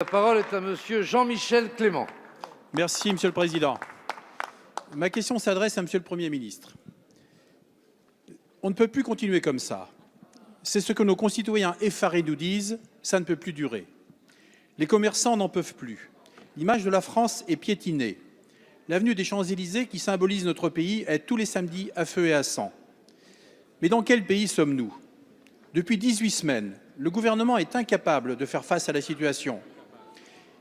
La parole est à Monsieur Jean-Michel Clément. Merci, Monsieur le Président. Ma question s'adresse à Monsieur le Premier ministre. On ne peut plus continuer comme ça. C'est ce que nos concitoyens effarés nous disent, ça ne peut plus durer. Les commerçants n'en peuvent plus. L'image de la France est piétinée. L'avenue des Champs-Élysées, qui symbolise notre pays, est tous les samedis à feu et à sang. Mais dans quel pays sommes-nous? Depuis 18 semaines, le gouvernement est incapable de faire face à la situation.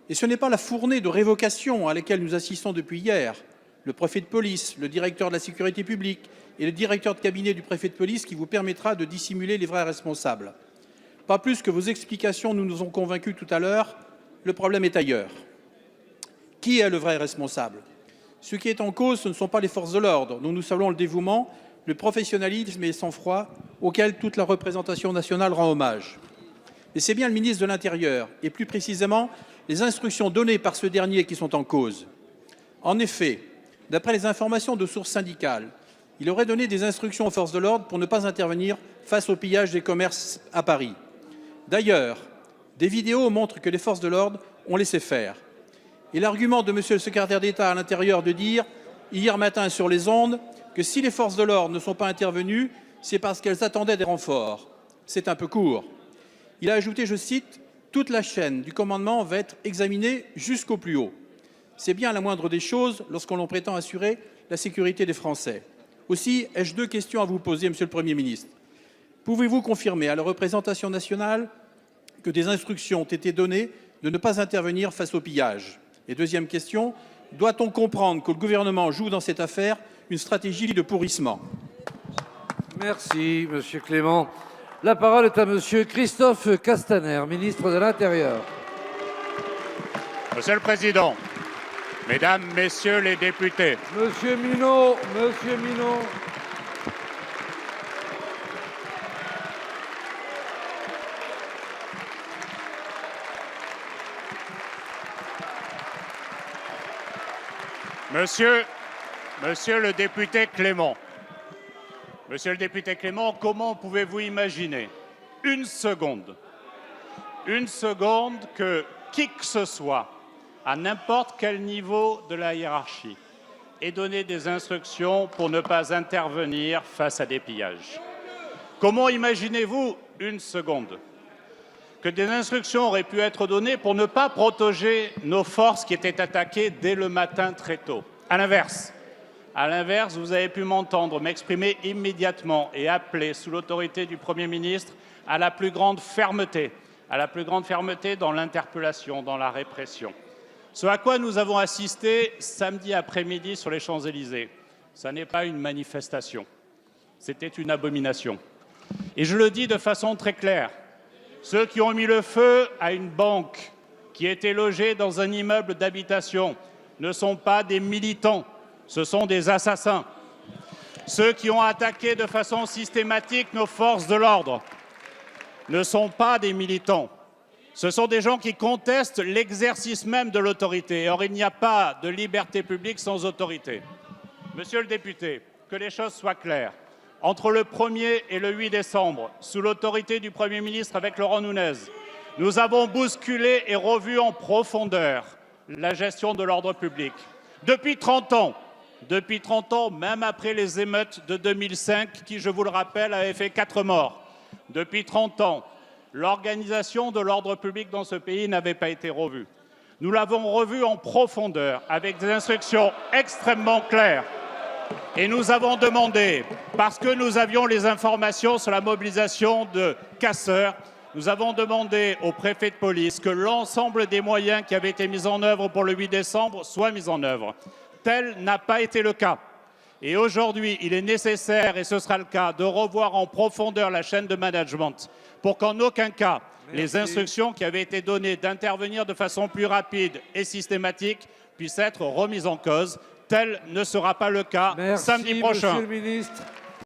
Et ce n'est pas la fournée de révocations à laquelle nous assistons depuis hier, le préfet de police, le directeur de la sécurité publique et le directeur de cabinet du préfet de police qui vous permettra de dissimuler les vrais responsables. Pas plus que vos explications nous ont convaincus tout à l'heure, le problème est ailleurs. Qui est le vrai responsable? Ce qui est en cause, ce ne sont pas les forces de l'ordre, dont nous saluons le dévouement, le professionnalisme et le sang-froid auquel toute la représentation nationale rend hommage. Mais c'est bien le ministre de l'Intérieur, et plus précisément les instructions données par ce dernier qui sont en cause. En effet, d'après les informations de sources syndicales, il aurait donné des instructions aux forces de l'ordre pour ne pas intervenir face au pillage des commerces à Paris. D'ailleurs, des vidéos montrent que les forces de l'ordre ont laissé faire. Et l'argument de Monsieur le secrétaire d'État à l'Intérieur de dire, hier matin sur les ondes, que si les forces de l'ordre ne sont pas intervenues, c'est parce qu'elles attendaient des renforts. C'est un peu court. Il a ajouté, je cite, « Toute la chaîne du commandement va être examinée jusqu'au plus haut ». C'est bien la moindre des choses lorsqu'on l'on prétend assurer la sécurité des Français. Aussi, ai-je deux questions à vous poser, Monsieur le Premier ministre. Pouvez-vous confirmer à la représentation nationale que des instructions ont été données de ne pas intervenir face au pillage? Et deuxième question, doit-on comprendre que le gouvernement joue dans cette affaire une stratégie de pourrissement? Merci, Monsieur Clément. La parole est à Monsieur Christophe Castaner, ministre de l'Intérieur. Monsieur le Président, Mesdames, Messieurs les députés, Monsieur Minot, Monsieur Minot. Monsieur le député Clément, Monsieur le député Clément, comment pouvez-vous imaginer une seconde que qui que ce soit, à n'importe quel niveau de la hiérarchie, ait donné des instructions pour ne pas intervenir face à des pillages? Comment imaginez-vous une seconde que des instructions auraient pu être données pour ne pas protéger nos forces qui étaient attaquées dès le matin très tôt? À l'inverse, vous avez pu m'entendre m'exprimer immédiatement et appeler, sous l'autorité du Premier ministre, à la plus grande fermeté dans l'interpellation, dans la répression. Ce à quoi nous avons assisté samedi après-midi sur les Champs-Élysées, ce n'est pas une manifestation, c'était une abomination. Et je le dis de façon très claire, ceux qui ont mis le feu à une banque qui était logée dans un immeuble d'habitation ne sont pas des militants, ce sont des assassins. Ceux qui ont attaqué de façon systématique nos forces de l'ordre ne sont pas des militants. Ce sont des gens qui contestent l'exercice même de l'autorité. Or, il n'y a pas de liberté publique sans autorité. Monsieur le député, que les choses soient claires. Entre le 1er et le 8 décembre, sous l'autorité du Premier ministre avec Laurent Nunez, nous avons bousculé et revu en profondeur la gestion de l'ordre public. Depuis 30 ans, même après les émeutes de 2005, qui, je vous le rappelle, avaient fait 4 morts, depuis 30 ans, l'organisation de l'ordre public dans ce pays n'avait pas été revue. Nous l'avons revue en profondeur, avec des instructions extrêmement claires. Et nous avons demandé, parce que nous avions les informations sur la mobilisation de casseurs, nous avons demandé au préfet de police que l'ensemble des moyens qui avaient été mis en œuvre pour le 8 décembre soient mis en œuvre. Tel n'a pas été le cas. Et aujourd'hui, il est nécessaire, et ce sera le cas, de revoir en profondeur la chaîne de management pour qu'en aucun cas, les instructions qui avaient été données d'intervenir de façon plus rapide et systématique puissent être remises en cause. Tel ne sera pas le cas samedi prochain. Monsieur le ministre.